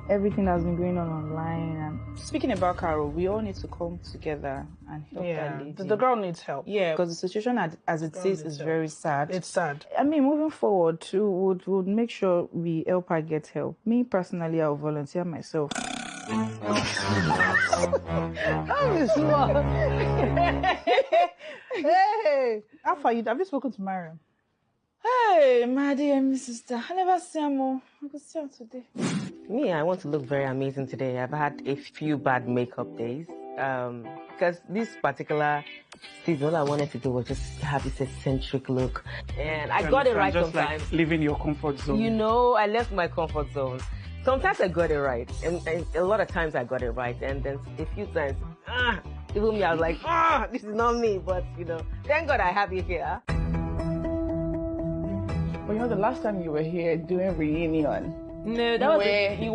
everything that's been going on online. And speaking about Carol, we all need to come together and help that lady. The girl needs help. Yeah, because the situation as it is very sad. It's sad. I mean, moving forward too, would make sure we help her get help. Me personally, I'll volunteer myself. Hey, how far you? Have you spoken to Mariam? Hey, my dear sister, I never see her more. I could see her today. Me, I want to look very amazing today. I've had a few bad makeup days. Because this particular season, all I wanted to do was just have this eccentric look. And I got it right just sometimes. Like leaving your comfort zone. You know, I left my comfort zone. Sometimes I got it right. And a lot of times I got it right. And then a few times, even me, I was like, this is not me. But, you know, thank God I have you here. Well, you know, the last time you were here doing reunion. No, that was you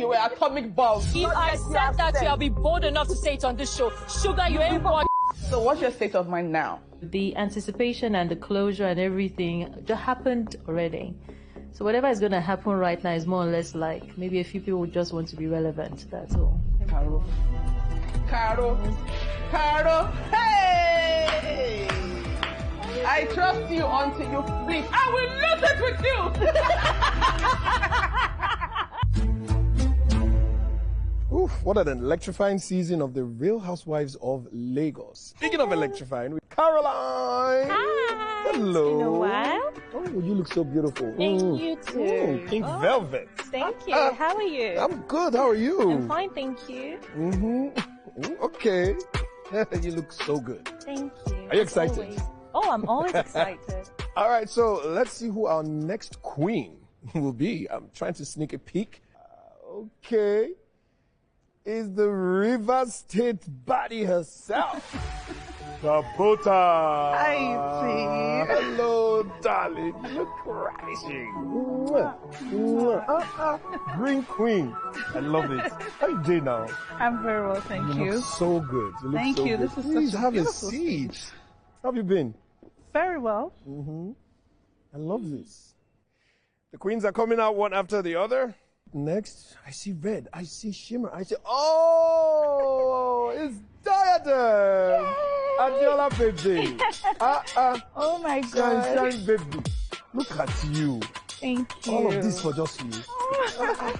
were atomic bomb. If I said that, you'll be bold enough to say it on this show. Sugar, you ain't one. So what's your state of mind now? The anticipation and the closure and everything just happened already. So whatever is going to happen right now is more or less like maybe a few people would just want to be relevant. That's all. Carol, hey! I trust you until you bleed. I will lose it with you. Oof, what an electrifying season of The Real Housewives of Lagos. Speaking of electrifying, with Caroline. Hi. Hello. It's been a while. Oh, you look so beautiful. Thank you too. Pink velvet. Thank you. How are you? I'm good. How are you? I'm fine, thank you. Okay. You look so good. Thank you. Are you excited? Always. Oh, I'm always excited. All right, so let's see who our next queen will be. I'm trying to sneak a peek. Okay. Is the River State baddie herself. Sabota. Hi, Hello, darling. You look crazy. Green queen. I love it. How you doing now? I'm very well, thank you. You look so good. You look Thank so you. good. This is Please such a have a beautiful seat. How have you been? Very well. I love this. The queens are coming out one after the other. Next, I see red. I see shimmer. I see. Oh, it's Diadem. Adiola baby. Oh my Shine, God. shine, baby. Look at you. Thank you. All of this for just you.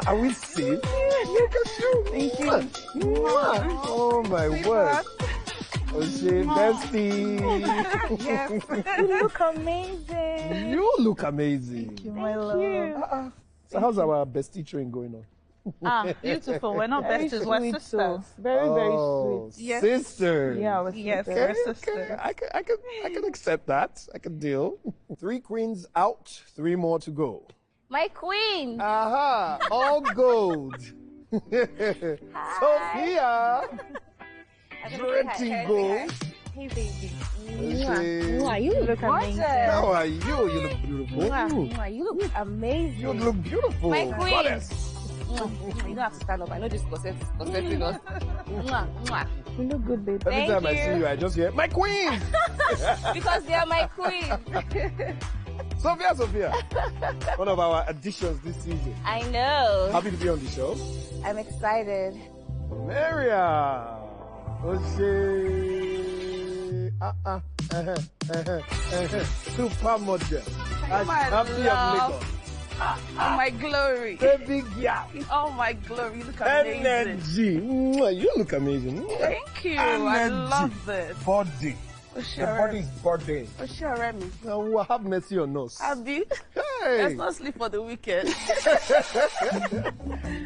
Are we safe? Look at you. Thank you. Oh my word. Oshé, bestie. Yes. You look amazing. You look amazing. Thank you, my love. So how's our bestie train going on? Beautiful. We're not Very besties, we're sweet, sisters. Very, very Oh, sweet. Yes. sister. Yeah, we're Yes, sisters. we're Okay, sisters. okay. I can accept that. I can deal. 3 queens out, 3 more to go. My queen. Aha, all gold. Sophia, drenching gold. Hey, baby. Oshé. You look amazing. How are you? You look beautiful. You look amazing. You look beautiful. My queen. Goddess. You don't have to stand up. I know this concerning us. You look good, babe. Every Thank time I you. see you, I just hear, my queen! Because they are my queen. Sophia. One of our additions this season. I know. Happy to be on the show. I'm excited. Maria. Oshé. Supermodel. As My happy of love. Lagos. Oh, my glory. Baby girl. Oh, my glory. You look amazing. Energy. Mwah, you look amazing. Mwah. Thank you. I Energy. love this. Body. The body is body. Oh, sure, Remy. Now, we'll have mercy on us. Abby, Hey. let's not sleep for the weekend.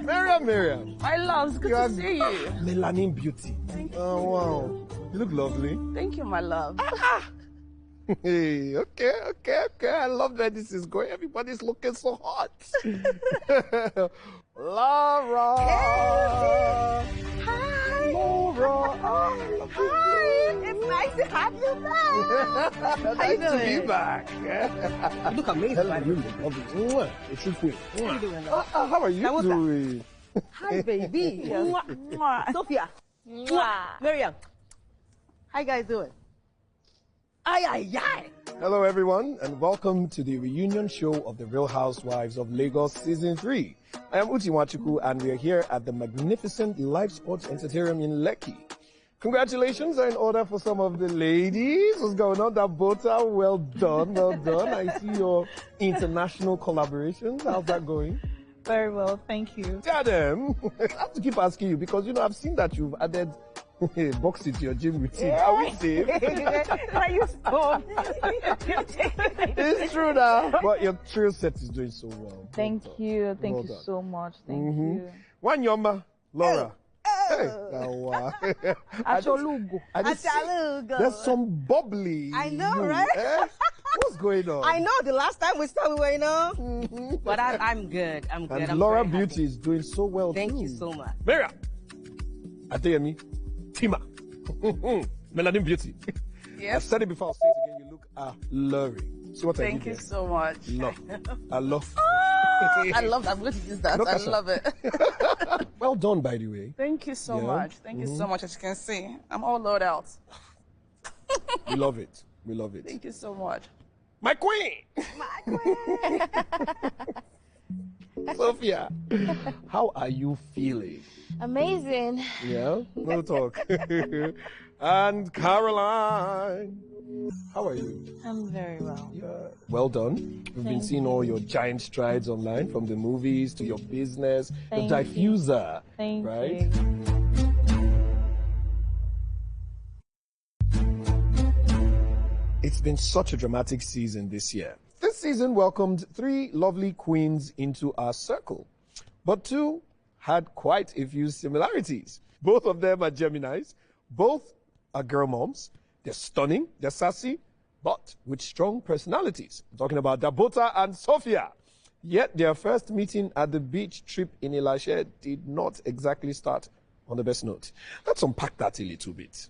Miriam. My love, it's good You to are see you. Melanin beauty. Oh, wow. You look lovely. Thank you, my love. Hey, okay. I love where this is going. Everybody's looking so hot. Laura. Hi. Laura. Hi. It's nice to have you back. Nice to be back. You look amazing. Hello, you look lovely. Mwah. It's so good. How are you doing? Hi, baby. Mwah, mwah. Sophia. Mwah. Miriam. How you guys doing? Ay. Hello, everyone, and welcome to the reunion show of The Real Housewives of Lagos Season 3. I am Uti Wachuku, and we are here at the magnificent Live Sports Entertainment in Lekki. Congratulations are in order for some of the ladies. What's going on? Dabota, well done, well done. I see your international collaborations. How's that going? Very well, thank you. Adam, I have to keep asking you because, I've seen that you've added boxing to your gym routine. Are we safe? It's true now. But your trail set is doing so well. Thank you. Thank you so much. Thank you. One Yoma, Laura. Hey, there's some bubbly. I know, right? What's going on? I know. The last time we started, we were, But I'm good. I'm good. And I'm Laura very Beauty is doing so well Thank too. you so much. Miriam, Adeyemi, Tima, Melanin Beauty. Yes. I've said it before, I'll say it again. You look alluring. See what I Thank did you there? so much. Love. I love. I love that. I'm going to use that. Look I at her. love it. Well done, by the way. Thank you so Yeah. much. Thank you so much. As you can see, I'm all loaded out. We love it. We love it. Thank you so much. My queen! Sophia, how are you feeling? Amazing. Yeah? No talk. And Caroline, how are you? I'm very well. Yeah. Well done. We've been seeing all your giant strides online, from the movies to your business, Thank the you. diffuser. Thank right? you. It's been such a dramatic season this year. This season welcomed 3 lovely queens into our circle, but 2 had quite a few similarities. Both of them are Geminis. Both are girl moms. They're stunning, they're sassy, but with strong personalities. I'm talking about Dabota and Sophia. Yet their first meeting at the beach trip in Ilashe did not exactly start on the best note. Let's unpack that a little bit.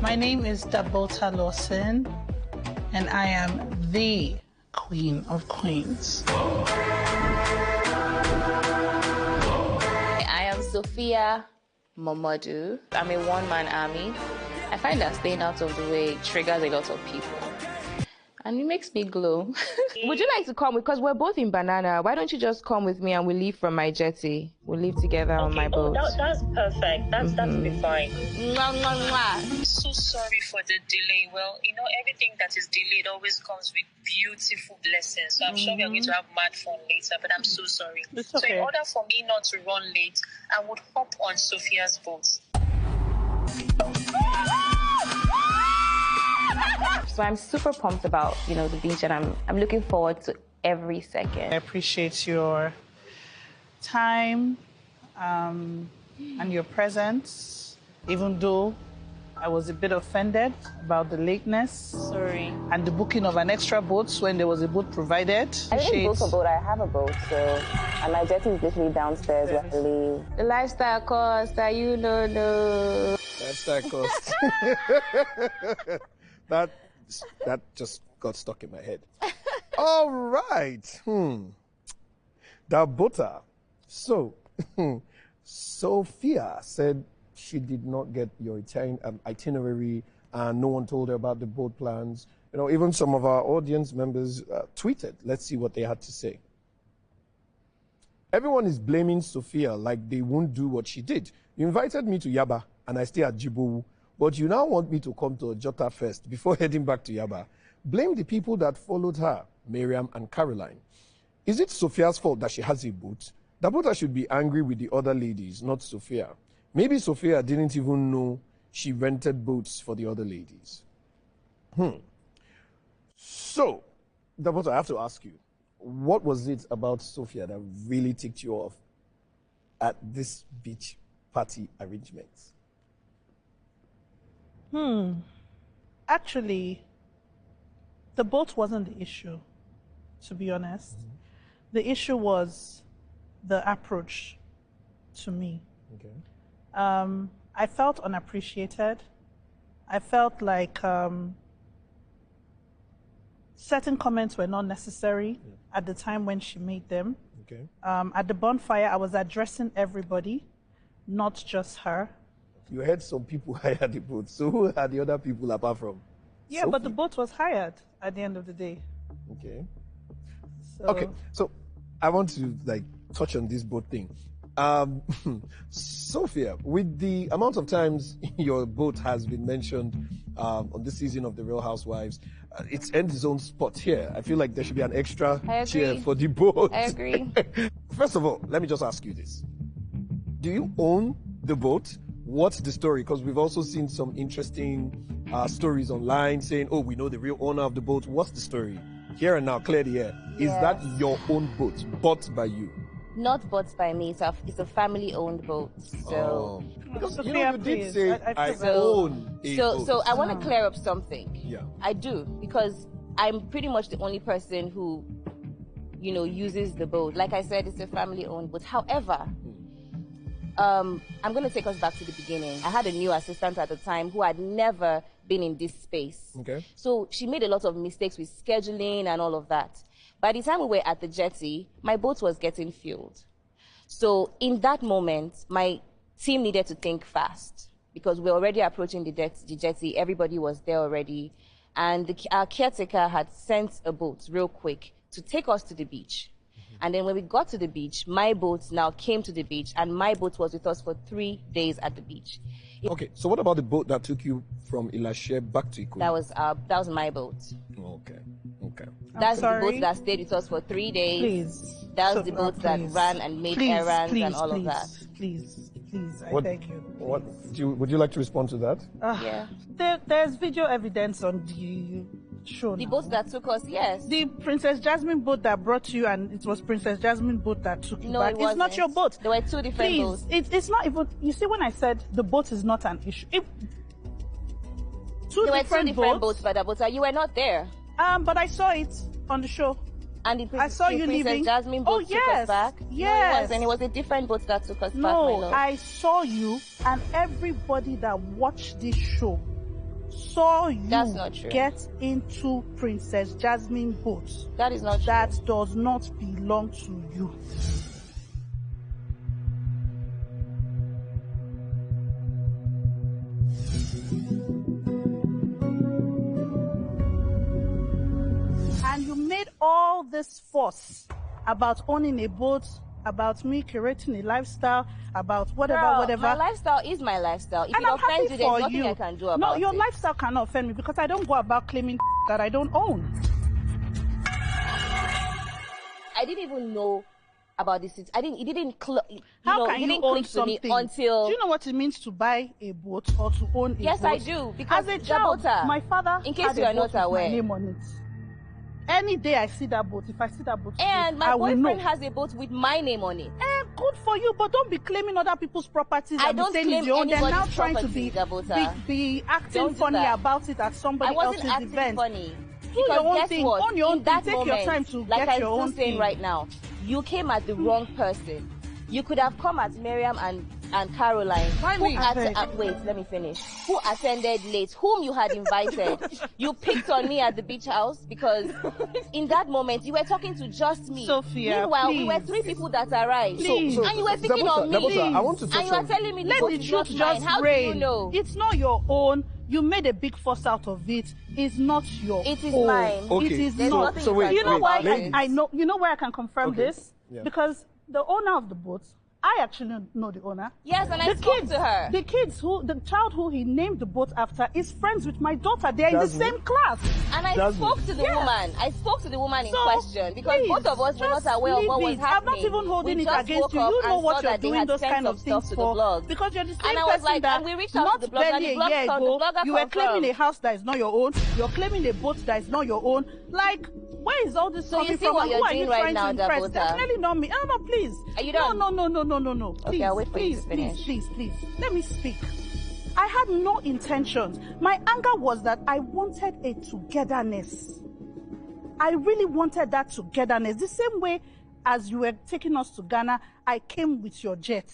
My name is Dabota Lawson, and I am the Queen of Queens. I am Sophia Momodu. I'm a one-man army. I find that staying out of the way triggers a lot of people. And it makes me glow. Would you like to come? Because we're both in Banana. Why don't you just come with me and we leave from my jetty? We'll leave together on my boat. That's perfect. That'll be fine. Mwah, mwah, mwah. I'm so sorry for the delay. Well, everything that is delayed always comes with beautiful blessings. So I'm sure we are going to have mad fun later, but I'm so sorry. It's okay. So in order for me not to run late, I would hop on Sophia's boat. So I'm super pumped about, the beach, and I'm looking forward to every second. I appreciate your time and your presence, even though I was a bit offended about the lateness. Sorry. And the booking of an extra boat when there was a boat provided. I didn't book a boat, I have a boat, and my jetty is literally downstairs where I leave. The lifestyle cost that you don't know. Lifestyle cost. That just got stuck in my head. All right. Dabota. So, Sophia said she did not get your itinerary, and no one told her about the boat plans. Even some of our audience members tweeted. Let's see what they had to say. Everyone is blaming Sophia like they won't do what she did. You invited me to Yaba, and I stay at Djibowu. But you now want me to come to Ojota first before heading back to Yaba. Blame the people that followed her, Miriam and Caroline. Is it Sophia's fault that she has a boat? Dabota should be angry with the other ladies, not Sophia. Maybe Sophia didn't even know she rented boats for the other ladies. So, Dabota, I have to ask you, what was it about Sophia that really ticked you off at this beach party arrangement? Actually, the boat wasn't the issue, to be honest. The issue was the approach to me. Okay. I felt unappreciated. I felt like certain comments were not necessary at the time when she made them. Okay. At the bonfire, I was addressing everybody, not just her. You had some people hire the boat, so who are the other people apart from? Yeah, but the boat was hired at the end of the day. Okay. So, Okay, so I want to like touch on this boat thing. Sophia, with the amount of times your boat has been mentioned on this season of The Real Housewives, it's earned its own spot here. I feel like there should be an extra chair for the boat. I agree. First of all, let me just ask you this. Do you own the boat? What's the story? Because we've also seen some interesting stories online saying, oh, we know the real owner of the boat. What's the story? Here and now, clear the air. Is that your own boat, bought by you? Not bought by me. It's a family-owned boat. So, because Sophia, you did please. say I own a boat. So I want to clear up something. Yeah. I do, because I'm pretty much the only person who, uses the boat. Like I said, it's a family-owned boat. However, I'm going to take us back to the beginning. I had a new assistant at the time who had never been in this space. Okay. So she made a lot of mistakes with scheduling and all of that. By the time we were at the jetty, my boat was getting fueled. So in that moment, my team needed to think fast because we're already approaching the jetty. Everybody was there already. And our caretaker had sent a boat real quick to take us to the beach. And then when we got to the beach, my boat now came to the beach, and my boat was with us for 3 days at the beach. Okay, so what about the boat that took you from Ilashe back to Ikoyi? That was my boat. Okay. That's the boat that stayed with us for 3 days. Please. That was the boat that ran and made errands and all of that. Please, I beg you. Would you like to respond to that? Yeah. There's video evidence on the show. The boat that took us, yes. The Princess Jasmine boat that brought you, and it was Princess Jasmine boat that took you back. No, it's not your boat. There were two different boats. It's not even. You see, when I said the boat is not an issue, There were two different boats, Badabota. You were not there. But I saw it on the show. And I saw you Princess leaving. Jasmine boat took us back. Yes. No, it was a different boat that took us back, my No, love. I saw you, and everybody that watched this show saw you That's not true. get into Princess Jasmine boat. That is not true. That does not belong to you. And you made all this fuss about owning a boat, about me curating a lifestyle, about whatever. My lifestyle is my lifestyle. If And it I'm offends happy you, there's for nothing you. I can do about No, your it. lifestyle cannot offend me because I don't go about claiming that I don't own. I didn't even know about this. It didn't How can you own click to me something? until. Do you know what it means to buy a boat or to own a boat? Yes, I do. Because as a child, Dabota, my father in case had you a are boat not with aware. my name on it. Any day I see that boat, if I see that boat, And today, my I will know. boyfriend has a boat with my name on it. Good for you, but don't be claiming other people's properties I and be don't saying claim it's your own. They're now anybody's trying to property, Dabota. be acting Don't do funny that. about it at somebody I wasn't else's acting event. funny. Do your Because own guess thing. what? Own your own In that thing. Take moment, your time to like get I'm your own still saying thing. right now, you came at the wrong person. You could have come at Miriam and Caroline. Wait, let me finish. Who attended late, whom you had invited. You picked on me at the beach house because in that moment you were talking to just me. Sophia, Meanwhile, please. we were 3 people that arrived. Please. And you were picking on me. Dabota, I want to touch And you are on- telling me Let the the boat is truth not mine. just How reign. do you know? It's not your own. You made a big fuss out of it. It's not your It is own. mine. Okay. It is There's not. nothing you can You know do why about it. I know? You know where I can confirm Okay. this? Yeah. Because the owner of the boat, I actually know the owner. Yes, and I spoke to her. The child who he named the boat after is friends with my daughter. They're in the Jasmine? same class. And I Jasmine. spoke to the woman. I spoke to the woman in So, question because please, both of us were not just aware of what leave was it. happening. I'm not even holding We it just against woke you. up You know and what saw you're that they doing had those sent kind some of stuff things to the for. blog. Because you're the same And I was person like, that and we reached out to not the blog, and barely the a blog year found- the ago, blogger you were claiming confirmed. a house that is not your own. You're claiming a boat that is not your own. Like, where is all this So you coming see from? what And you're who are doing you right trying now, to impress? Dabota? Definitely not me. No, please. Are you No. done? No. Okay, Please, I'll wait for you to please, finish. please. Let me speak. I had no intentions. My anger was that I wanted a togetherness. I really wanted that togetherness. The same way as you were taking us to Ghana, I came with your jet.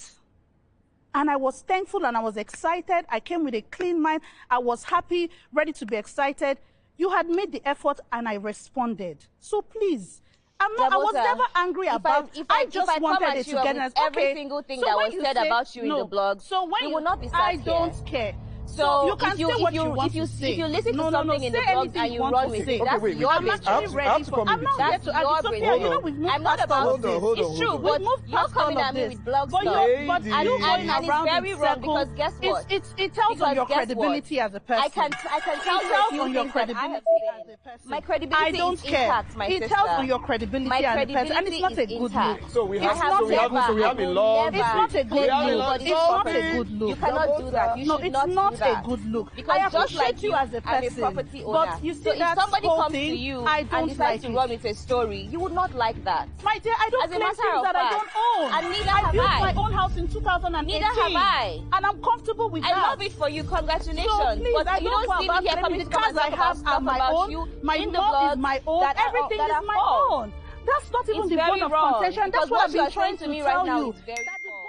And I was thankful and I was excited. I came with a clean mind. I was happy, ready to be excited. You had made the effort and I responded. So please, I was Dabota, never angry about it. I just come wanted at a you with togetherness. every Okay, single thing so that when was you said say- about you in no, the blog, so when we will not be sat I here. don't care. So you can if you say what if you you want if you to say. if you listen No, to no, something in the say blogs anything and you you want run to with say. it, that's wait, your I'm business. actually ready for. I'm not here That's to your argue. Sophia, you know business. we've moved I'm not past about all of this. this. Hold on, It's true, hold but We've moved you're past all coming of at me this. with blog But stuff. but Lady. you going And it's around very in wrong circles. because guess what? It tells on your Because guess credibility what? as a person. I can tell It you a tells few on your things that I credibility have as said. a person. My credibility I don't is care. intact, my It sister. tells on your credibility My as a person, and it's not a credibility is good intact. look. So we I have have so we have a law. It's not a good look. It's not a good look. You cannot do that. You No, should it's not not do that. a good look. Because I just appreciate like you as a I'm a person, property owner. but you see so if that somebody whole comes thing, to you I and don't decides like to it. run with a story, you would not like that. My dear, I don't As a claim matter things of that I fact, don't own. and neither I have built I. my own house in 2018. Neither have I. And I'm comfortable with that. I love it for you. Congratulations. So please, but I you don't don't go see about me here claiming coming the to come cars and I talk about have stuff are my about own. you My in the mom blogs is my own. that are- Everything that is are my false. own. That's not even It's the very bone of wrong, contention. That's because what I've you been are trying saying to to me tell right now you. is very wrong.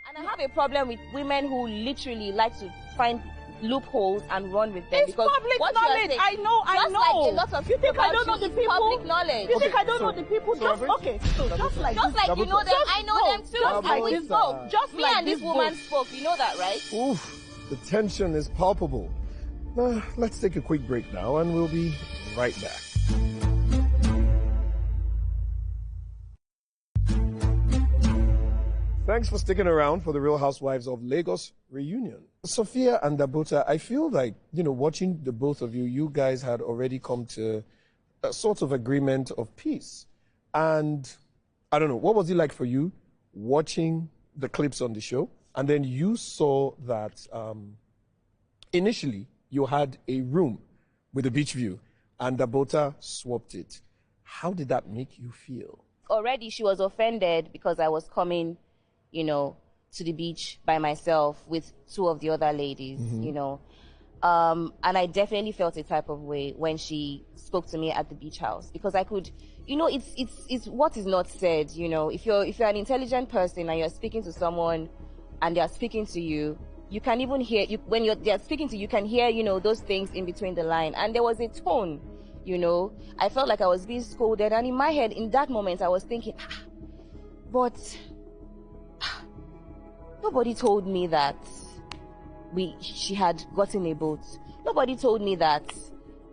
And I have a problem with women who literally like to find loopholes and run with them. It's because public what you are knowledge. saying- I know. just like a lot of You people think I about don't know you, the it's people? public knowledge. You think I don't know the people? Just okay. So just like Just this. like you know them, I know them too. Just And like we this. spoke. Just Me like and this woman spoke. You know that, right? Oof, the tension is palpable. Let's take a quick break now, and we'll be right back. Thanks for sticking around for the Real Housewives of Lagos reunion. Sophia and Dabota, I feel like, watching the both of you, you guys had already come to a sort of agreement of peace. And I don't know, what was it like for you watching the clips on the show? And then you saw that initially you had a room with a beach view and Dabota swapped it. How did that make you feel? Already she was offended because I was coming, to the beach by myself with two of the other ladies, and I definitely felt a type of way when she spoke to me at the beach house, because I could, it's what is not said, if you're an intelligent person and you're speaking to someone and they're speaking to you, you can even hear, when they're speaking to you, you can hear, those things in between the line. And there was a tone, I felt like I was being scolded. And in my head, in that moment, I was thinking, but nobody told me that she had gotten a boat. Nobody told me that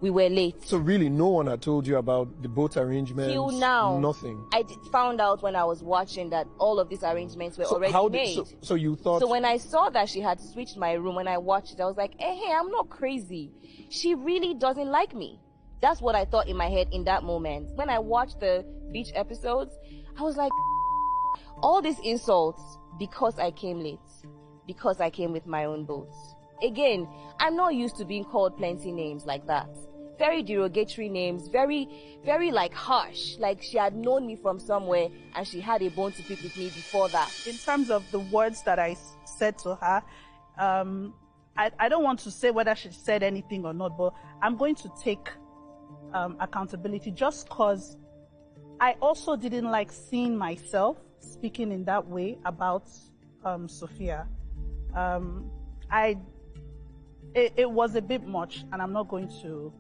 we were late. So really, no one had told you about the boat arrangements? Till now. Nothing? I found out when I was watching that all of these arrangements were already made. So you thought... So when I saw that she had switched my room, when I watched it, I was like, hey, I'm not crazy. She really doesn't like me. That's what I thought in my head in that moment. When I watched the beach episodes, I was like, all these insults because I came late, because I came with my own boat. Again, I'm not used to being called plenty names like that. Very derogatory names, very, very harsh. Like she had known me from somewhere and she had a bone to pick with me before that. In terms of the words that I said to her, I don't want to say whether she said anything or not, but I'm going to take accountability just because I also didn't like seeing myself speaking in that way about Sophia. It was a bit much, and I'm not going to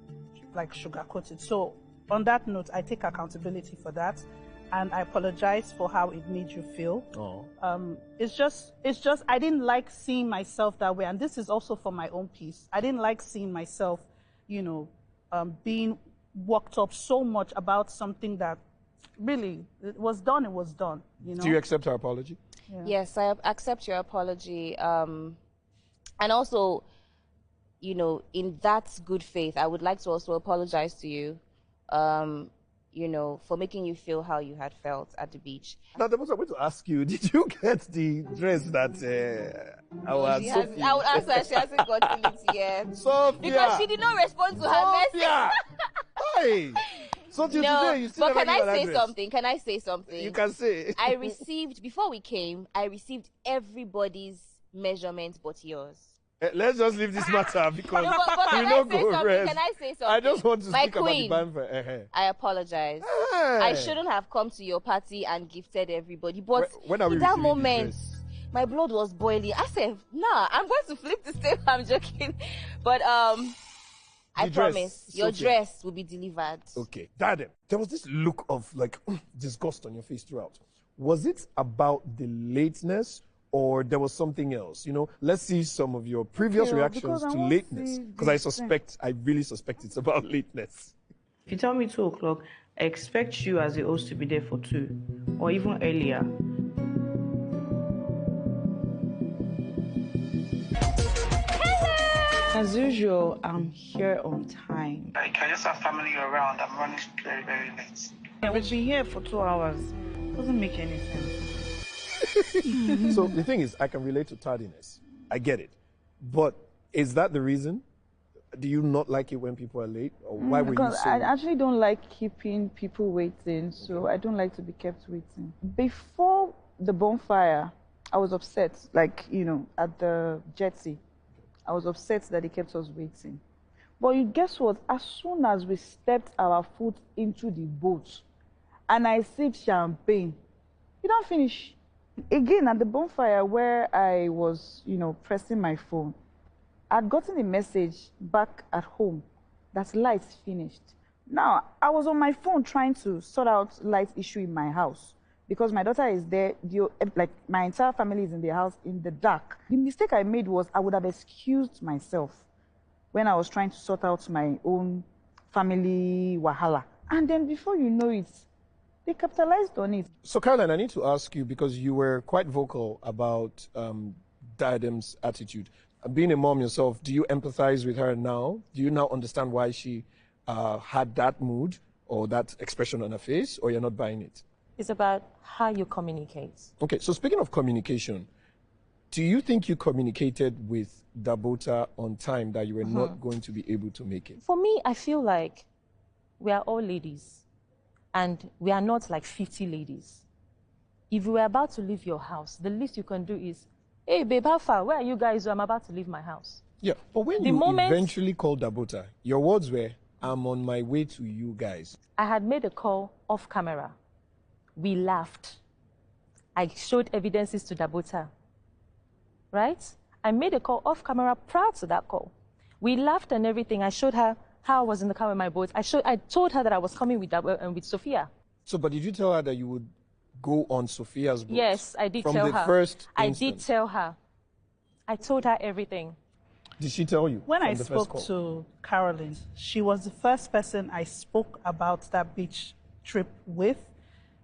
sugarcoat it. So on that note, I take accountability for that, and I apologize for how it made you feel. It's just I didn't like seeing myself that way, and this is also for my own peace. I didn't like seeing myself, being worked up so much about something that really it was done. Do you accept her apology? Yeah. Yes, I accept your apology. And also, in that good faith, I would like to also apologize to you, for making you feel how you had felt at the beach. Now, I want to ask you, did you get the dress that our Sophie... I would answer, she hasn't gotten it yet. Sophia! Because she did not respond to her message. Hey! So till today, you still but never can give I an say address. something? Can I say something? You can say. Before we came, I received everybody's measurement but yours. Let's just leave this matter because but we can don't I say go something? rest. Can I say something? I just want to My speak queen, about the band. I apologize. Hey. I shouldn't have come to your party and gifted everybody. But when are we in that receiving this moment, dress? my blood was boiling. I said, nah, I'm going to flip the table. I'm joking. But I promise your dress will be delivered. Okay. Daddy, there was this look of disgust on your face throughout. Was it about the lateness or there was something else? You know, let's see some of your previous reactions to lateness, because I really suspect it's about lateness. If you tell me 2 o'clock, I expect you as a host to be there for 2 or even earlier. As usual, I'm here on time. Like, I just have family around. I'm running very, very late. I will be here for 2 hours. Doesn't make any sense. So the thing is, I can relate to tardiness. I get it. But is that the reason? Do you not like it when people are late? Or why were you so... I actually don't like keeping people waiting, so I don't like to be kept waiting. Before the bonfire, I was upset, like, you know, at the jetty. I was upset that they kept us waiting. But you guess what? As soon as we stepped our foot into the boat and I sipped champagne, you don't finish. Again, at the bonfire where I was, you know, pressing my phone, I'd gotten a message back at home that lights finished. Now, I was on my phone trying to sort out light issue in my house because my daughter is there, like my entire family is in the house in the dark. The mistake I made was I would have excused myself when I was trying to sort out my own family wahala. And then before you know it, they capitalized on it. So, Caroline, I need to ask you, because you were quite vocal about Diadem's attitude. Being a mom yourself, do you empathize with her now? Do you now understand why she had that mood or that expression on her face, or you're not buying it? It's about how you communicate. Okay, so speaking of communication, do you think you communicated with Dabota on time that you were not going to be able to make it? For me, I feel like we are all ladies, and we are not like 50 ladies. If you were about to leave your house, the least you can do is, hey, babe, how far? Where are you guys? I'm about to leave my house. Yeah, but when you eventually called Dabota, your words were, I'm on my way to you guys. I had made a call off camera. We laughed. I showed evidences to Dabota, right? I made a call off camera prior to that call. We laughed and everything. I showed her how I was in the car with my boat. I told her that I was coming with Sophia. So, but did you tell her that you would go on Sophia's boat? Yes, I did tell her. From the first I instant? did tell her. I told her everything. Did she tell you? When I spoke to Caroline, she was the first person I spoke about that beach trip with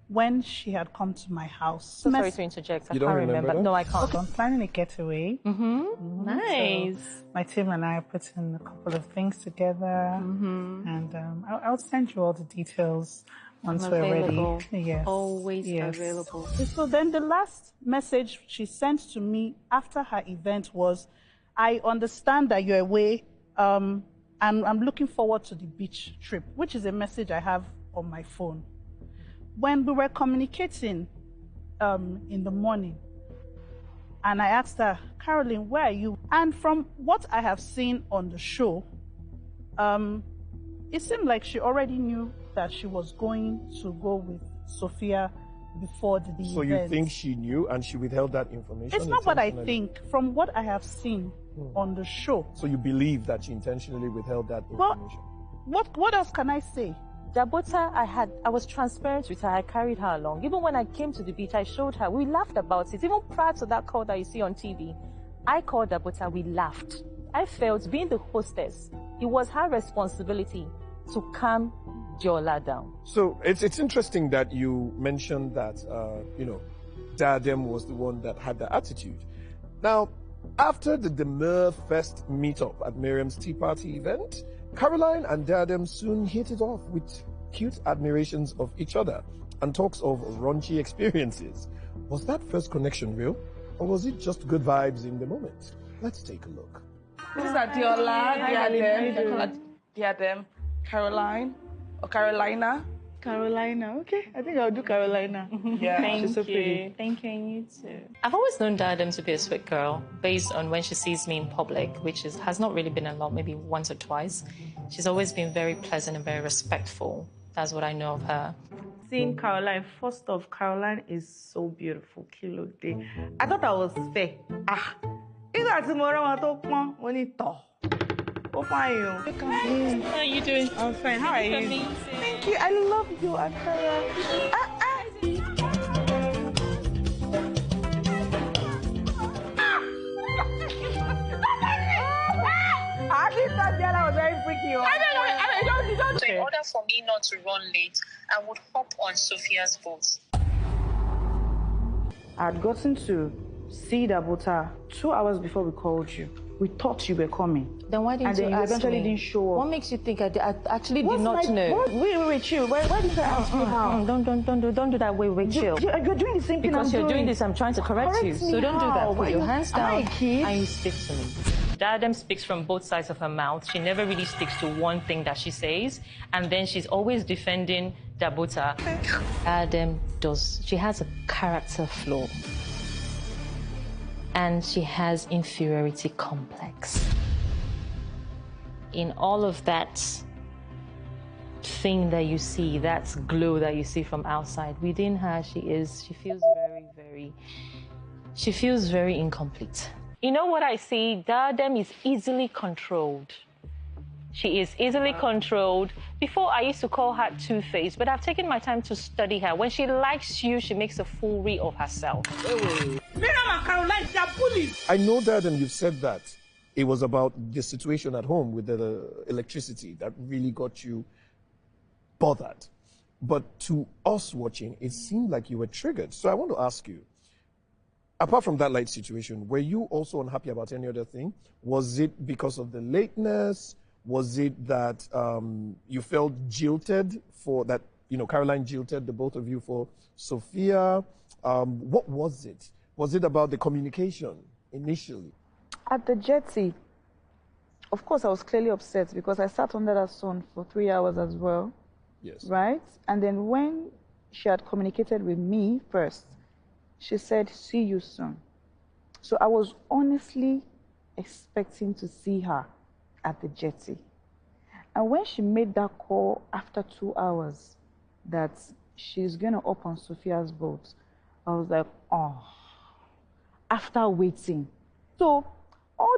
when she had come to my house. So sorry to interject. I can't remember. No, I can't. Okay, I'm planning a getaway. Nice. So my team and I are putting a couple of things together, and I'll send you all the details once we're ready. Yes. Always available. So then the last message she sent to me after her event was, I understand that you're away, and I'm looking forward to the beach trip, which is a message I have on my phone. When we were communicating in the morning, and I asked her, Caroline, where are you? And from what I have seen on the show, it seemed like she already knew that she was going to go with Sophia before the event. So you think she knew and she withheld that information? It's not what I think. From what I have seen on the show. So you believe that she intentionally withheld that information? Well, what else can I say? Dabota, I was transparent with her. I carried her along. Even when I came to the beach, I showed her. We laughed about it. Even prior to that call that you see on TV, I called Dabota. We laughed. I felt, being the hostess, it was her responsibility to calm Diola down. So it's interesting that you mentioned that, Diadem was the one that had the attitude. Now, after the Demure Fest meetup at Miriam's Tea Party event, Caroline and Diadem soon hit it off with cute admirations of each other and talks of raunchy experiences. Was that first connection real, or was it just good vibes in the moment? Let's take a look. This is Diola, Diadem, Caroline, or Carolina. Carolina, okay. I think I'll do Carolina. Yeah, she's so pretty. Thank you, and you too. I've always known Diadem to be a sweet girl, based on when she sees me in public, which has not really been a lot, maybe once or twice. She's always been very pleasant and very respectful. That's what I know of her. Seeing Caroline, first off, Caroline is so beautiful. Kilo day. I thought I was fair. Is that tomorrow I talk more when it talk? Oh, fine. How are you doing? I'm fine. How are you? Thank you. I love you, Akara. for me not to run late, I would hop on Sophia's boat. I had gotten to see Dabota 2 hours before we called you. We thought you were coming. Then why didn't and then you you ask eventually me? didn't show up. What makes you think I actually did not know? Wait, chill. Why didn't I ask you how? Don't do that. Wait, chill. You're doing the same thing because I'm you're doing doing. this, I'm trying to correct you. Me So don't do how? that. Put your hands down Am I a kid? and you speak to me. Diadem speaks from both sides of her mouth. She never really sticks to one thing that she says, and then she's always defending Dabota. Diadem she has a character flaw, and she has inferiority complex. In all of that thing that you see, that glow that you see from outside, within her, she feels very incomplete. You know what I see? Diadem is easily controlled. She is easily controlled. Before, I used to call her two-faced, but I've taken my time to study her. When she likes you, she makes a foolery of herself. Miriam and Caroline, they are bullies. I know that, and you've said that it was about the situation at home with the electricity that really got you bothered. But to us watching, it seemed like you were triggered. So I want to ask you, apart from that light situation, were you also unhappy about any other thing? Was it because of the lateness? Was it that you felt jilted for that, Caroline jilted the both of you for Sophia? What was it? Was it about the communication initially? At the jetty, of course, I was clearly upset because I sat under that sun for 3 hours as well. Yes. Right? And then when she had communicated with me first, she said, "See you soon." So I was honestly expecting to see her at the jetty. And when she made that call after 2 hours that she's going to up on Sophia's boat, I was like, oh, after waiting. So all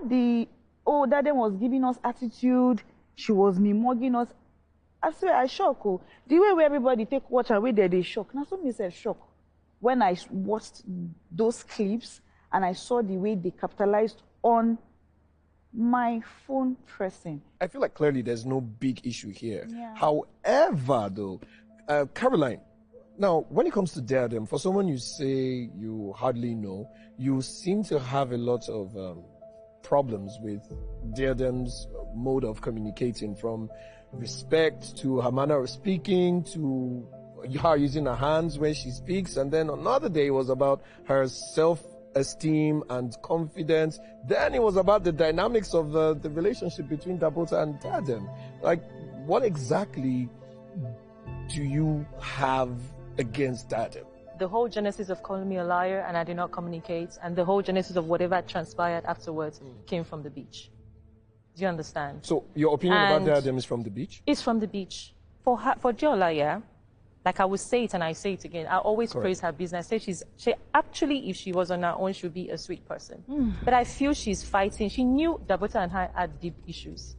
Diadem was giving us attitude, she was mugging us. I swear, I shock. Oh. The way where everybody take watch and where they shock. Now somebody said shock. When I watched those clips and I saw the way they capitalized on my phone pressing. I feel like clearly there's no big issue here. Yeah. However, though, Caroline, now, when it comes to Diadem, for someone you say you hardly know, you seem to have a lot of problems with Diadem's mode of communicating, from respect to her manner of speaking to her using her hands when she speaks. And then another day was about her self-esteem and confidence. Then it was about the dynamics of the relationship between Dabota and Diadem. Like, what exactly do you have against Diadem? The whole genesis of calling me a liar and I did not communicate, and the whole genesis of whatever transpired afterwards came from the beach. Do you understand? So your opinion about Diadem is from the beach? It's from the beach. For Diola, yeah, like I would say it and I say it again, I always praise her business. I say she actually, if she was on her own, she would be a sweet person. But I feel she's fighting. She knew Dabota and I had deep issues.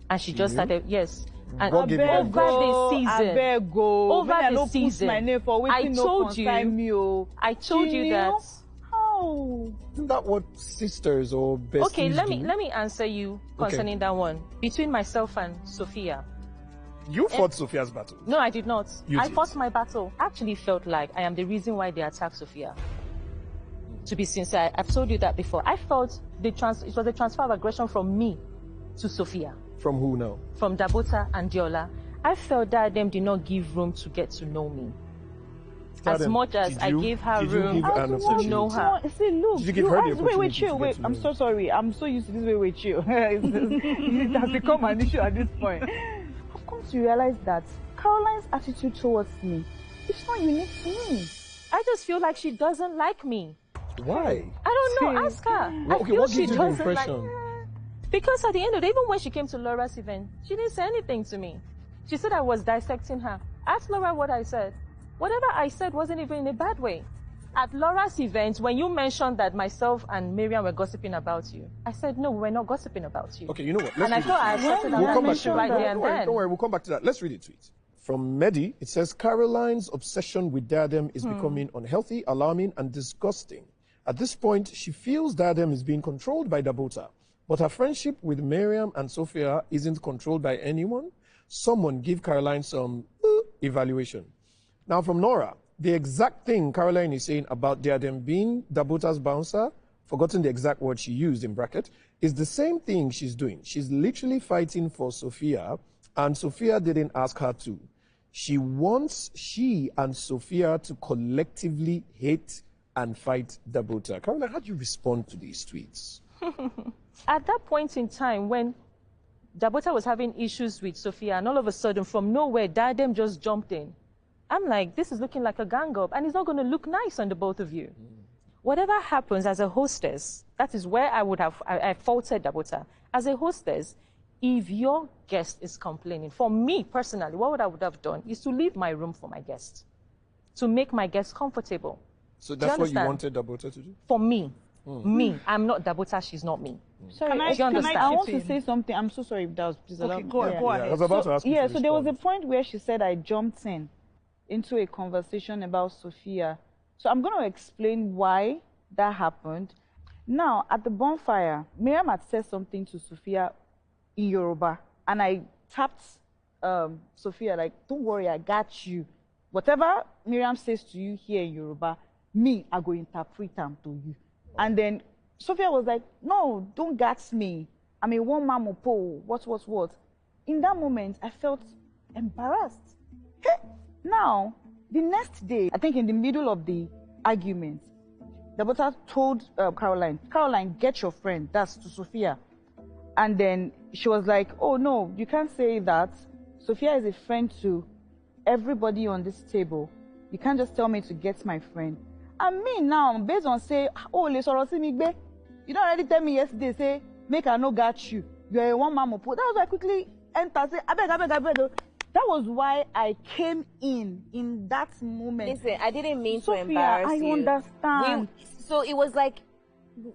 And she just started, yes. And over the season, my name for I told you that. How? Isn't that what sisters or besties Okay, let do? me answer you concerning that one. Between myself and Sophia. You fought Sophia's battle? No, I did not. You I did. fought my battle. I actually felt like I am the reason why they attacked Sophia. To be sincere, I've told you that before. I felt it was a transfer of aggression from me to Sophia. From who now? From Dabota and Diola. I felt that them did not give room to get to know me. As much as I gave her room to know her. See, look, Did you give her the wait, chill, wait. I'm so sorry. I'm so used to this way, chill. It has become an issue at this point. I've come to realize that Caroline's attitude towards me is not unique to me. I just feel like she doesn't like me. Why? I don't know. Ask her. Well, okay, what gives you the impression? Because at the end of the day, even when she came to Laura's event, she didn't say anything to me. She said I was dissecting her. Ask Laura what I said. Whatever I said wasn't even in a bad way. At Laura's event, when you mentioned that myself and Miriam were gossiping about you, I said, no, we're not gossiping about you. Okay, you know what? And I thought I accepted that mention right there and then. Don't worry, we'll come back to that. Let's read the tweet. From Mehdi, it says, Caroline's obsession with Diadem is becoming unhealthy, alarming, and disgusting. At this point, she feels Diadem is being controlled by Dabota. But her friendship with Miriam and Sophia isn't controlled by anyone. Someone give Caroline some evaluation. Now from Nora, the exact thing Caroline is saying about Diadem being Dabota's bouncer, forgotten the exact word she used in bracket, is the same thing she's doing. She's literally fighting for Sophia, and Sophia didn't ask her to. She wants she and Sophia to collectively hate and fight Dabota. Caroline, how do you respond to these tweets? At that point in time when Dabota was having issues with Sophia, and all of a sudden, from nowhere, Diadem just jumped in. I'm like, this is looking like a gang-up, and it's not going to look nice on the both of you. Whatever happens as a hostess, that is where I faulted Dabota. As a hostess, if your guest is complaining, for me personally, what I would have done is to leave my room for my guest, to make my guest comfortable. So that's what you wanted Dabota to do? For me. Me. I'm not Dabota, she's not me. Sorry, I want to say something. I'm so sorry if that was please allow me. Go ahead. I was about to ask you so there was a point where she said I jumped into a conversation about Sophia. So I'm going to explain why that happened. Now, at the bonfire, Miriam had said something to Sophia in Yoruba, and I tapped Sophia like, don't worry, I got you. Whatever Miriam says to you here in Yoruba, me, I go interpret them to you. And then Sophia was like, no, don't gas me. I'm a one-man mopo, what. In that moment, I felt embarrassed. Now, the next day, I think in the middle of the argument, Dabota told Caroline, get your friend, that's to Sophia. And then she was like, oh no, you can't say that. Sophia is a friend to everybody on this table. You can't just tell me to get my friend. And me now, based on say, oh, you don't already tell me yesterday, say, make I no got you. You're a one-man mopo. That was why I quickly entered, say, I beg. That was why I came in that moment. Listen, I didn't mean Sophia, to embarrass you. I understand. So it was like,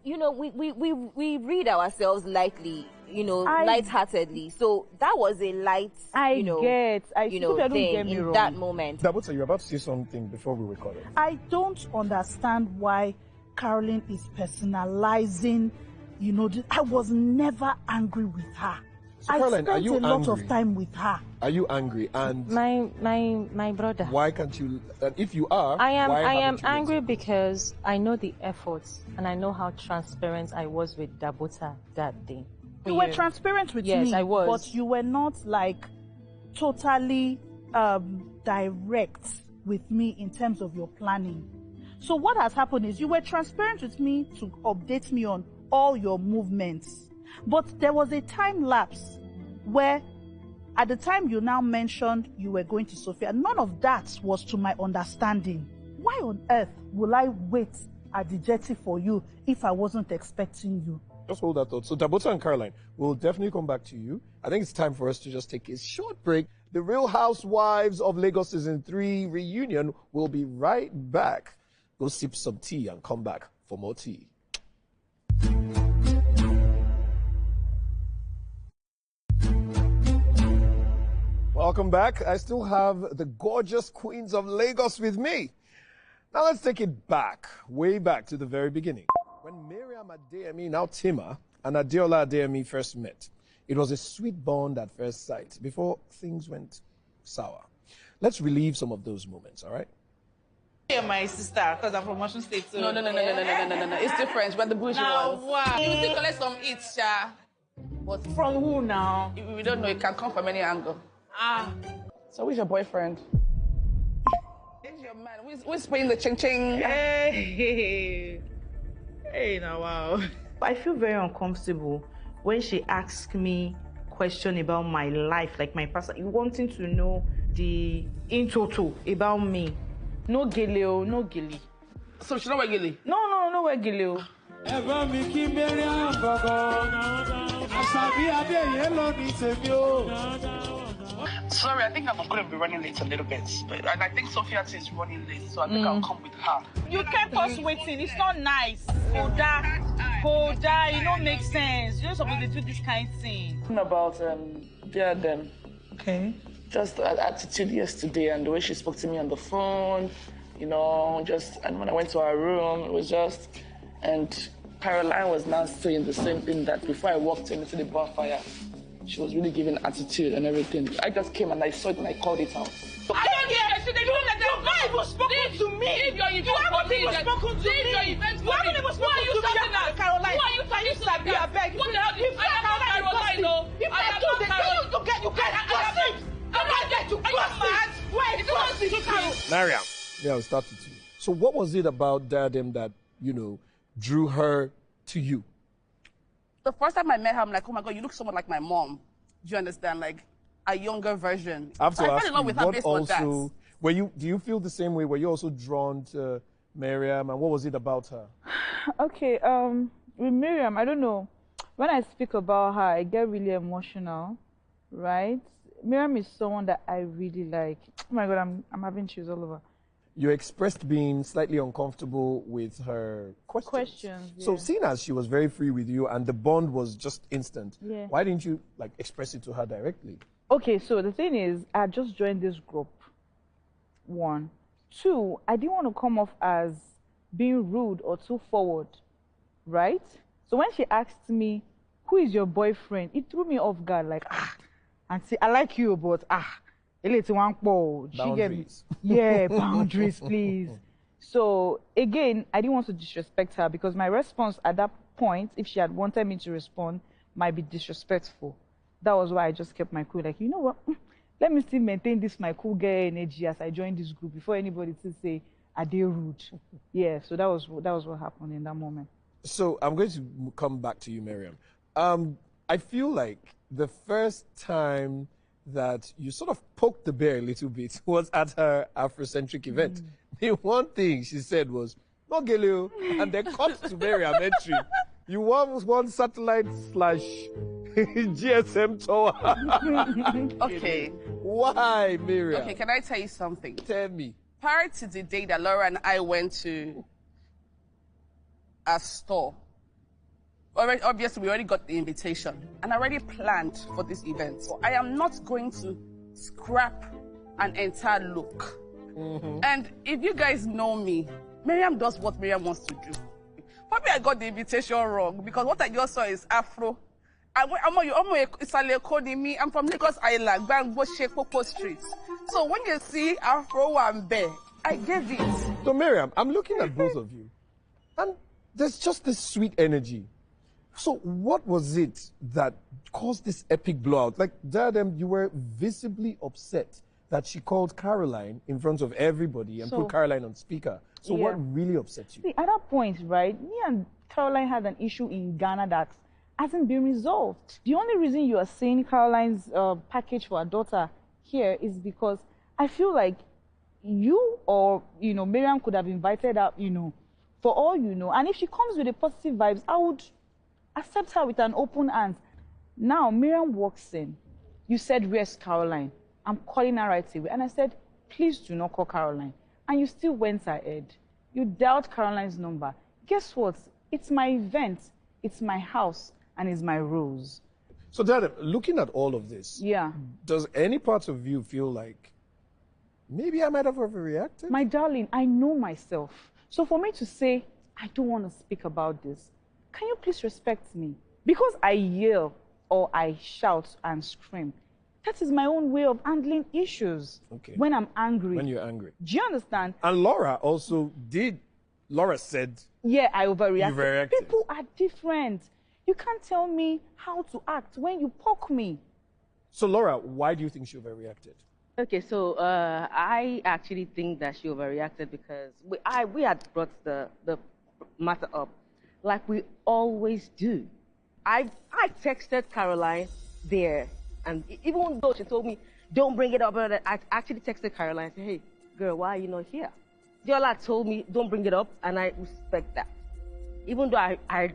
you know, we read ourselves lightly, you know, lightheartedly. So that was a light, thing in that moment. Dabota, you're about to say something before we record it. I don't understand why Caroline is personalizing, I was never angry with her. So Caroline, I spent a lot of time with her. Are you angry? And my brother. Why can't you? And if you are, I am angry because I know the efforts and I know how transparent I was with Dabota that day. You were transparent with me. Yes, I was. But you were not like totally direct with me in terms of your planning. So what has happened is you were transparent with me to update me on all your movements. But there was a time lapse where at the time you now mentioned you were going to Sophia, none of that was to my understanding. Why on earth will I wait at the jetty for you if I wasn't expecting you? Just hold that thought. So Dabota and Caroline, we'll definitely come back to you. I think it's time for us to just take a short break. The Real Housewives of Lagos Season 3 reunion will be right back. Go sip some tea and come back for more tea. Welcome back. I still have the gorgeous queens of Lagos with me. Now let's take it back, way back to the very beginning. When Miriam Adeyemi, now Tima, and Adeola Adeyemi first met, it was a sweet bond at first sight before things went sour. Let's relive some of those moments, all right? You're my sister, because I'm from Osun State. So. No. It's different. We're the bougie ones. Wow. You still collect some eats, Sha. But from who now? We don't know. It can come from any angle. So who's your boyfriend? Who's your man? Who's paying the ching-ching? Hey, now wow. I feel very uncomfortable when she asks me question about my life, like my past, wanting to know the in total about me. No gele, no gele. So she don't wear gele? No wear gele. Sorry, I think I'm going to be running late a little bit. And I think Sophia is running late, so I think I'll come with her. You kept us waiting. It's not nice. Koda, it don't make sense. You're not supposed to do this kind of thing. About Diadem. Okay. Just her attitude yesterday and the way she spoke to me on the phone, and when I went to her room, it was just, and Caroline was now saying the same thing that before I walked into the bonfire, she was really giving attitude and everything. I just came and I saw it and I called it out. I don't care. You've not even spoken to me. Leave your event You haven't even spoken to me. Leave your event You haven't even spoken to me. Caroline. Who are you talking to? I beg. What the hell? If I am not Caroline, no. If I I am told not Caroline. you get gossip. I'm not there to gossip. Where is gossip? Mariam. Yeah, I'll start with you. So what was it about Diadem that, drew her to you? The first time I met her, I'm like, oh my God, you look so much like my mom. Do you understand? Like a younger version. I have to I fell ask in love you, with her what based on that. also, do you feel the same way? Were you also drawn to Mariam, and what was it about her? Okay, with Miriam, I don't know. When I speak about her, I get really emotional, right? Miriam is someone that I really like. Oh my God, I'm having chills all over. You expressed being slightly uncomfortable with her questions. Yeah. So seeing as she was very free with you and the bond was just instant, Yeah. why didn't you express it to her directly? Okay, so the thing is, I just joined this group. 1. 2, I didn't want to come off as being rude or too forward, right? So when she asked me, who is your boyfriend? It threw me off guard, like, auntie, I like you, but Boundaries. Yeah, boundaries, please. So again, I didn't want to disrespect her because my response at that point, if she had wanted me to respond, might be disrespectful. That was why I just kept my cool. Like, you know what? Let me still maintain this my cool girl energy as I join this group before anybody to say, are they rude? Yeah, so that was what happened in that moment. So I'm going to come back to you, Mariam. I feel like the first time that you sort of poked the bear a little bit was at her Afrocentric event. The one thing she said was, Mogelio, and then cut to Mariam entry. You want one satellite / GSM tower. Okay. Why, Miriam? Okay, can I tell you something? Tell me. Prior to the day that Laura and I went to a store, obviously we already got the invitation and already planned for this event. So I am not going to scrap an entire look. And if you guys know me, Miriam does what Miriam wants to do. Probably I got the invitation wrong because what I just saw is Afro. I'm from Lagos Island, Bangbo Shekoko Street. So when you see Afro and Bear, I get it. So Miriam, I'm looking at both of you, and there's just this sweet energy. So what was it that caused this epic blowout? Like, Diadem, you were visibly upset that she called Caroline in front of everybody and put Caroline on speaker. So what really upset you? See, at that point, right, me and Caroline had an issue in Ghana that hasn't been resolved. The only reason you are seeing Caroline's package for her daughter here is because I feel like you or, Miriam could have invited her, for all you know. And if she comes with the positive vibes, I would accept her with an open hand. Now, Miriam walks in. You said, where's Caroline? I'm calling her right away. And I said, please do not call Caroline. And you still went ahead. You dialed Caroline's number. Guess what? It's my event. It's my house. And it's my rules. So, Diadem, looking at all of this, does any part of you feel like maybe I might have overreacted? My darling, I know myself. So for me to say, I don't want to speak about this, can you please respect me? Because I yell or I shout and scream, that is my own way of handling issues when I'm angry. When you're angry. Do you understand? And Laura also did. Laura said, yeah, I overreacted. You overreacted. People are different. You can't tell me how to act when you poke me. So, Laura, why do you think she overreacted? Okay, so I actually think that she overreacted because we had brought the matter up like we always do. I texted Caroline there, and even though she told me, don't bring it up, I actually texted Caroline and said, hey, girl, why are you not here? Diola told me, don't bring it up, and I respect that. Even though I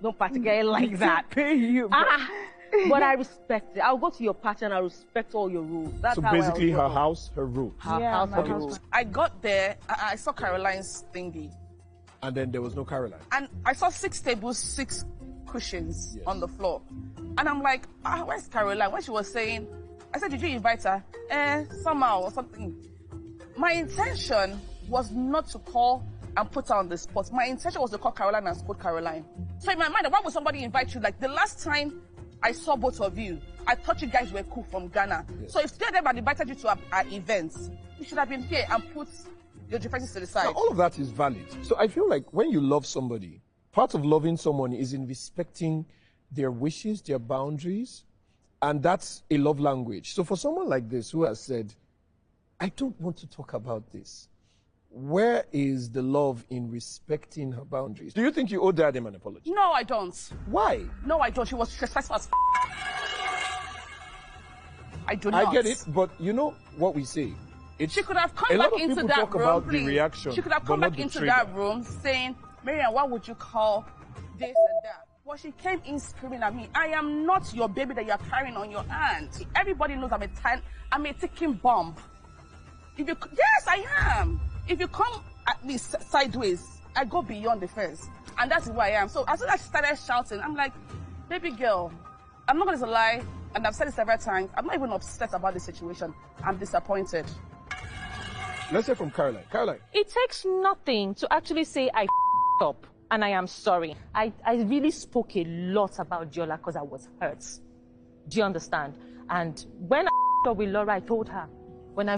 don't particularly like that. Pay you. But I respect it. I'll go to your party and I respect all your rules. That's so how basically her house, her rules. Her house, her rules. I got there, I saw Caroline's thingy. And then there was no Caroline. And I saw 6 tables, 6 cushions on the floor. And I'm like, where's Caroline? When she was saying, I said, did you invite her? Somehow or something. My intention was not to call and put her on the spot. My intention was to call Caroline and scold Caroline. So in my mind, why would somebody invite you? Like the last time I saw both of you. I thought you guys were cool from Ghana. Yes. So if three of them had invited you to our events, you should have been here and put your differences to the side. Now, all of that is valid. So I feel like when you love somebody, part of loving someone is in respecting their wishes, their boundaries, and that's a love language. So for someone like this who has said, I don't want to talk about this, where is the love in respecting her boundaries? Do you think you owe Diadem an apology? No, I don't. Why? No, I don't. She was trespassing as I do not. I get it, but you know what we say. She could have come back into that talk room, about please. The reaction, she could have come back into that room saying, Mariam, what would you call this and that? Well, she came in screaming at me. I am not your baby that you're carrying on your hand. Everybody knows I'm a ticking bomb. Yes, I am. If you come at me sideways, I go beyond the fence. And that's who I am. So as soon as she started shouting, I'm like, baby girl, I'm not going to lie, and I've said it several times, I'm not even upset about the situation. I'm disappointed. Let's hear from Caroline. Caroline. It takes nothing to actually say I up and I am sorry. I really spoke a lot about Diola because I was hurt. Do you understand? And when I up with Laura, I told her. When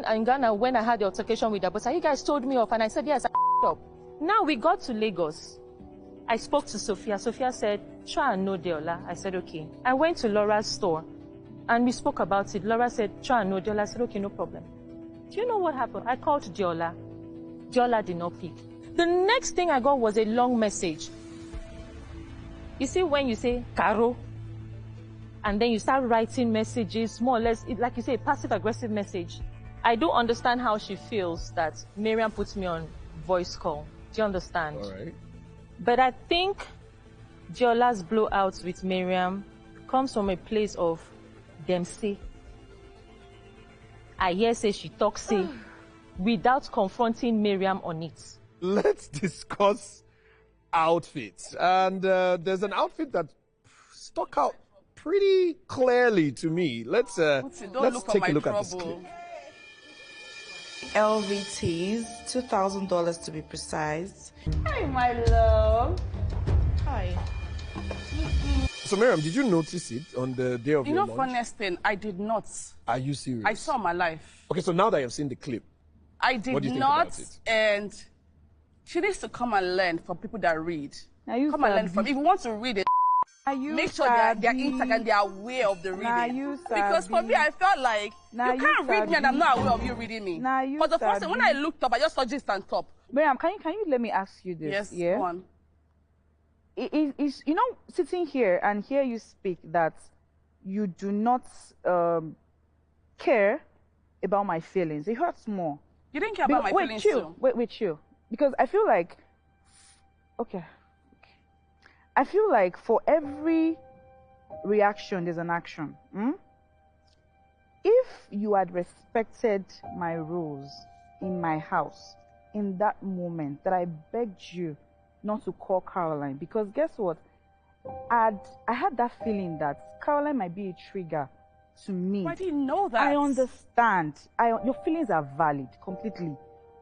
in Ghana, when I had the altercation with Dabota, you guys told me off, and I said, yes, I up. Now we got to Lagos. I spoke to Sophia. Sophia said, try and know Diola. I said, okay. I went to Laura's store, and we spoke about it. Laura said, try and know Diola. I said, okay, no problem. Do you know what happened? I called Diola. Diola did not pick. The next thing I got was a long message. You see, when you say, Caro, and then you start writing messages, more or less, like you say, a passive-aggressive message. I do understand how she feels that Mariam puts me on voice call. Do you understand? All right. But I think Diola's blowouts with Mariam comes from a place of them say. I hear say she talks say without confronting Mariam on it. Let's discuss outfits. And there's an outfit that stuck out pretty clearly to me. Let's take a look at this clip. LVTs, $2,000 to be precise. Hi, my love. Hi. So, Mariam, did you notice it on the day of your launch? Funniest thing, I did not. Are you serious? I saw my life. Okay, so now that you've seen the clip, I did what do you think not, about it? and she needs to come and learn from people that read. Come and learn from. If you want to read it, make sure they're intact and they're aware of the reading. Because for me, I felt like you can't read me and I'm not aware of you reading me. But the first time when I looked up, I just saw just on top. Mariam, can you let me ask you this? Yes, go on. Is you know, sitting here and hear you speak that you do not care about my feelings. It hurts more. You didn't care about my feelings too. Wait, chill. Because I feel like, okay. I feel like for every reaction, there's an action. If you had respected my rules in my house in that moment that I begged you not to call Caroline, because guess what? I had that feeling that Caroline might be a trigger to me. Why didn't you know that? I understand. Your feelings are valid completely.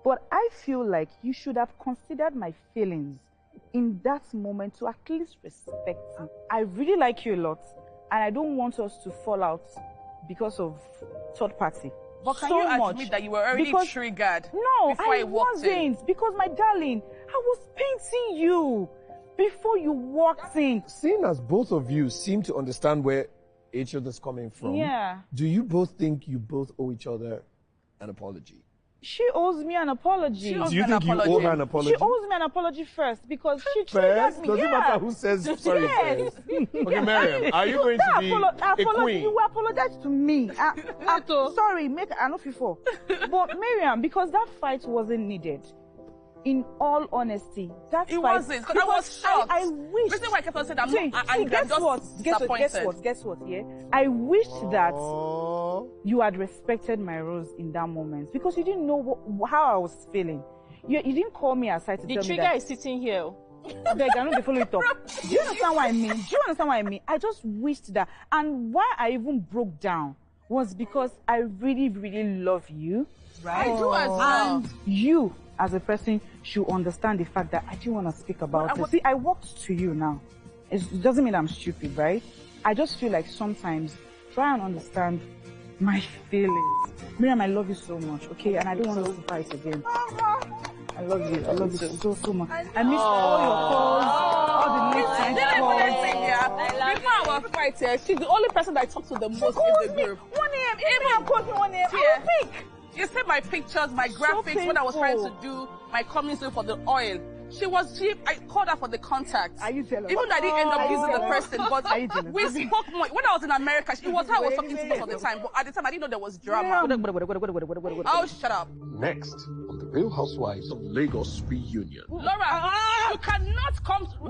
But I feel like you should have considered my feelings in that moment to at least respect me. I really like you a lot, and I don't want us to fall out because of third party. But can you admit that you were already triggered? No, before I wasn't. Because, my darling, I was painting you before you walked in. Seeing as both of you seem to understand where each other's coming from, do you both think you both owe each other an apology? She owes me an apology. Do you think you owe her an apology? She owes me an apology first because she triggered me. Does it matter who says sorry first? Okay, Mariam, are you going to be a queen? You apologize to me. I'm sorry, I know before. But Mariam, because that fight wasn't needed. In all honesty, that it fight wasn't. Because I was shocked. I wish. Reason why I kept on saying I'm just disappointed. Guess what? Yeah, I wished that you had respected my rules in that moment because you didn't know how I was feeling. You didn't call me aside to tell me that. The trigger is sitting here. I beg, I'm not following it up. Do you understand what I mean? I just wished that. And why I even broke down was because I really, really love you. Right? I do as well. And you, as a person, should understand the fact that I didn't want to speak about it. See, I walked to you now. It doesn't mean I'm stupid, right? I just feel like sometimes try and understand my feelings. Miriam, I love you so much, okay? And I don't want us to fight again. I love you. I love you so much. I missed all your calls, all the late night calls. Before our fight, she's the only person that I talk to the most in the group. 1 a.m. Abraham called me 1 a.m. I will pick. You see my pictures, my graphics, when I was trying to do my coming soon for the oil. I called her for the contact. Are you jealous? Even though I didn't end up using the person, but we spoke more. When I was in America, it was her I was talking to most of the time, but at the time I didn't know there was drama. Oh, shut up. Next on The Real Housewives of Lagos Reunion. Laura, you cannot come to...